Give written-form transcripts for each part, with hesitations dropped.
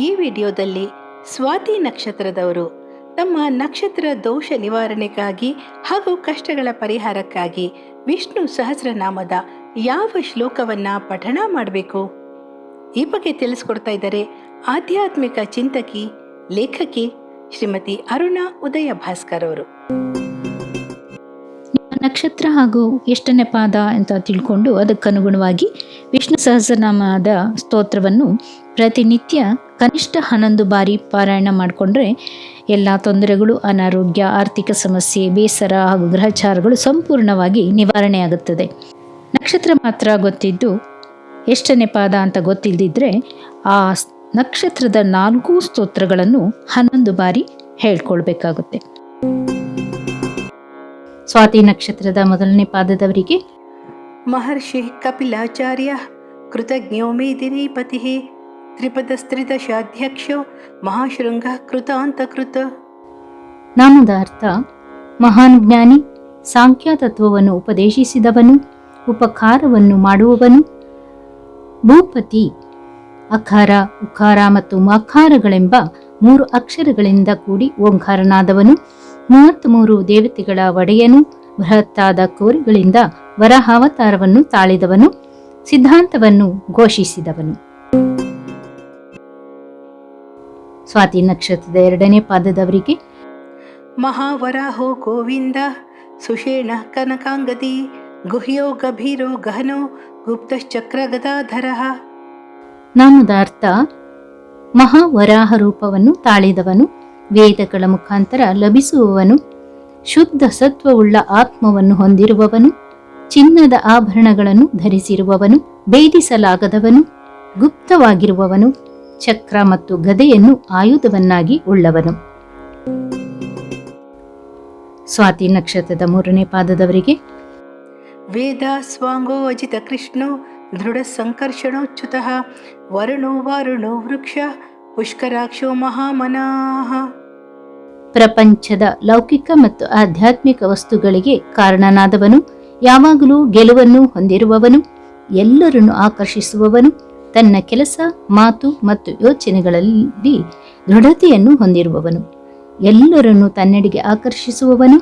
ಈ ವಿಡಿಯೋದಲ್ಲಿ ಸ್ವಾತಿ ನಕ್ಷತ್ರದವರು ತಮ್ಮ ನಕ್ಷತ್ರ ದೋಷ ನಿವಾರಣೆಗಾಗಿ ಹಾಗೂ ಕಷ್ಟಗಳ ಪರಿಹಾರಕ್ಕಾಗಿ ವಿಷ್ಣು ಸಹಸ್ರನಾಮದ ಯಾವ ಶ್ಲೋಕವನ್ನ ಪಠಣ ಮಾಡಬೇಕು ಈ ಬಗ್ಗೆ ತಿಳಿಸ್ಕೊಡ್ತಾ ಇದ್ದಾರೆ ಆಧ್ಯಾತ್ಮಿಕ ಚಿಂತಕಿ ಲೇಖಕಿ ಶ್ರೀಮತಿ ಅರುಣಾ ಉದಯ ಭಾಸ್ಕರ್ ಅವರು. ನಕ್ಷತ್ರ ಹಾಗೂ ಎಷ್ಟನೇ ಪಾದ ಅಂತ ತಿಳ್ಕೊಂಡು ಅದಕ್ಕನುಗುಣವಾಗಿ ವಿಷ್ಣು ಸಹಸ್ರನಾಮದ ಸ್ತೋತ್ರವನ್ನು ಪ್ರತಿನಿತ್ಯ ಕನಿಷ್ಠ 11 ಬಾರಿ ಪಾರಾಯಣ ಮಾಡಿಕೊಂಡ್ರೆ ಎಲ್ಲ ತೊಂದರೆಗಳು, ಅನಾರೋಗ್ಯ, ಆರ್ಥಿಕ ಸಮಸ್ಯೆ, ಬೇಸರ ಹಾಗೂ ಗ್ರಹಚಾರಗಳು ಸಂಪೂರ್ಣವಾಗಿ ನಿವಾರಣೆಯಾಗುತ್ತದೆ. ನಕ್ಷತ್ರ ಮಾತ್ರ ಗೊತ್ತಿದ್ದು ಎಷ್ಟನೇ ಪಾದ ಅಂತ ಗೊತ್ತಿಲ್ಲದಿದ್ದರೆ ಆ ನಕ್ಷತ್ರದ 4 ಸ್ತೋತ್ರಗಳನ್ನು 11 ಬಾರಿ ಹೇಳ್ಕೊಳ್ಬೇಕಾಗುತ್ತೆ. ಸ್ವಾತಿ ನಕ್ಷತ್ರದ ಮೊದಲನೇ ಪಾದದವರಿಗೆ ಮಹರ್ಷಿ ಕಪಿಲಾಚಾರ್ಯ ಕೃತಜ್ಞೋ ಮೇದಿನೀಪತಿ ತ್ರಿಪದಸ್ತ್ರಿದಶಾಧ್ಯಕ್ಷೋ ಮಹಾಶೃಂಗ ಕೃತಾಂತಕೃತ. ನಾಮದ ಅರ್ಥ ಮಹಾನ್ ಜ್ಞಾನಿ, ಸಾಂಖ್ಯ ತತ್ವವನ್ನು ಉಪದೇಶಿಸಿದವನು, ಉಪಕಾರವನ್ನು ಮಾಡುವವನು, ಭೂಪತಿ. ಅಕಾರ, ಉಕಾರ ಮತ್ತು ಮಕಾರಗಳೆಂಬ 3 ಅಕ್ಷರಗಳಿಂದ ಕೂಡಿ ಓಂಕಾರನಾದವನು, 33 ದೇವತೆಗಳ ಒಡೆಯನು, ಬೃಹತ್ತಾದ ಕೋರಿಗಳಿಂದ ವರಾಹಾವತಾರವನ್ನು ತಾಳಿದವನು, ಸಿದ್ಧಾಂತವನ್ನು ಘೋಷಿಸಿದವನು. ಸ್ವಾತಿ ನಕ್ಷತ್ರದ 2ನೇ ಪಾದದವರಿಗೆ ಮಹಾವರಾಹೋ ಗೋವಿಂದ ಸುಷೇಣ ಕನಕಾಂಗದಿ ಗುಹ್ಯೋ ಗಭೀರೋ ಗಹನೋ ಗುಪ್ತಶ್ಚಕ್ರ ಗದಾಧರ. ನಾಮದ ಅರ್ಥ ಮಹಾವರಾಹ ರೂಪವನ್ನು ತಾಳಿದವನು, ವೇದಗಳ ಮುಖಾಂತರ ಲಭಿಸುವವನು, ಶುದ್ಧ ಸತ್ವವುಳ್ಳ ಆತ್ಮವನ್ನು ಹೊಂದಿರುವವನು, ಚಿನ್ನದ ಆಭರಣಗಳನ್ನು ಧರಿಸಿರುವವನು, ಭೇದಿಸಲಾಗದವನು, ಗುಪ್ತವಾಗಿರುವವನು, ಚಕ್ರ ಮತ್ತು ಗದೆಯನ್ನು ಆಯುಧವನ್ನಾಗಿ ಉಳ್ಳವನು. ಸ್ವಾತಿ ನಕ್ಷತ್ರದ 3ನೇ ಪಾದದವರಿಗೆ ವೇದ ಸ್ವಾಂಗೋ ಅಜಿತ ಕೃಷ್ಣೋ ದೃಢ ಸಂಕರ್ಷಣೋಚ್ಯುತಃ ವರುಣೋ ವಾರುಣೋ ವೃಕ್ಷ ಪುಷ್ಕರಾಕ್ಷೋ ಮಹಾಮನಾಹ. ಪ್ರಪಂಚದ ಲೌಕಿಕ ಮತ್ತು ಆಧ್ಯಾತ್ಮಿಕ ವಸ್ತುಗಳಿಗೆ ಕಾರಣನಾದವನು, ಯಾವಾಗಲೂ ಗೆಲುವನ್ನು ಹೊಂದಿರುವವನು, ಎಲ್ಲರನ್ನು ಆಕರ್ಷಿಸುವವನು, ತನ್ನ ಕೆಲಸ, ಮಾತು ಮತ್ತು ಯೋಚನೆಗಳಲ್ಲಿ ದೃಢತೆಯನ್ನು ಹೊಂದಿರುವವನು, ಎಲ್ಲರನ್ನು ತನ್ನೆಡೆಗೆ ಆಕರ್ಷಿಸುವವನು,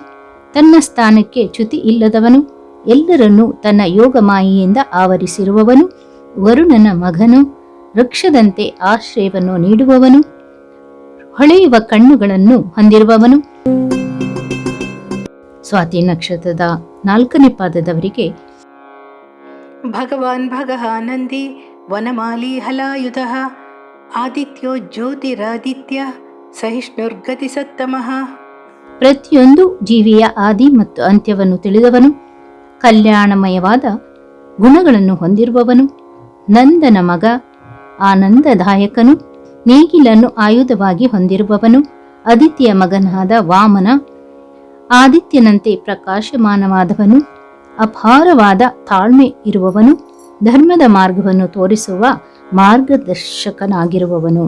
ತನ್ನ ಸ್ಥಾನಕ್ಕೆ ಚ್ಯುತಿ ಇಲ್ಲದವನು, ಎಲ್ಲರನ್ನೂ ತನ್ನ ಯೋಗ ಮಾಯೆಯಿಂದ ಆವರಿಸಿರುವವನು, ವರುಣನ ಮಗನು, ವೃಕ್ಷದಂತೆ ಆಶ್ರಯವನ್ನು ನೀಡುವವನು, ಹೊಳೆಯುವ ಕಣ್ಣುಗಳನ್ನು ಹೊಂದಿರುವವನು. ಸ್ವಾತಿ ನಕ್ಷತ್ರದ 4ನೇ ಪಾದದವರಿಗೆ ಭಗವಾನ್ ಭಗಹಾನಂದಿ ವನಮಾಲಿ ಹಲಾಯುಧ ಆದಿತ್ಯೋ ಜ್ಯೋತಿರಾದಿತ್ಯ ಸಹಿಷ್ಣುರ್ಗತಿ ಸತ್ತಮಃ. ಪ್ರತಿಯೊಂದು ಜೀವಿಯ ಆದಿ ಮತ್ತು ಅಂತ್ಯವನ್ನು ತಿಳಿದವನು, ಕಲ್ಯಾಣಮಯವಾದ ಗುಣಗಳನ್ನು ಹೊಂದಿರುವವನು, ನಂದನ ಮಗ, ಆನಂದದಾಯಕನು, ನೇಗಿಲನ್ನು ಆಯುಧವಾಗಿ ಹೊಂದಿರುವವನು, ಆದಿತ್ಯ ಮಗನಾದ ವಾಮನ, ಆದಿತ್ಯನಂತೆ ಪ್ರಕಾಶಮಾನವಾದವನು, ಅಪಾರವಾದ ತಾಳ್ಮೆ ಇರುವವನು, ಧರ್ಮದ ಮಾರ್ಗವನ್ನು ತೋರಿಸುವ ಮಾರ್ಗದರ್ಶಕನಾಗಿರುವವನು.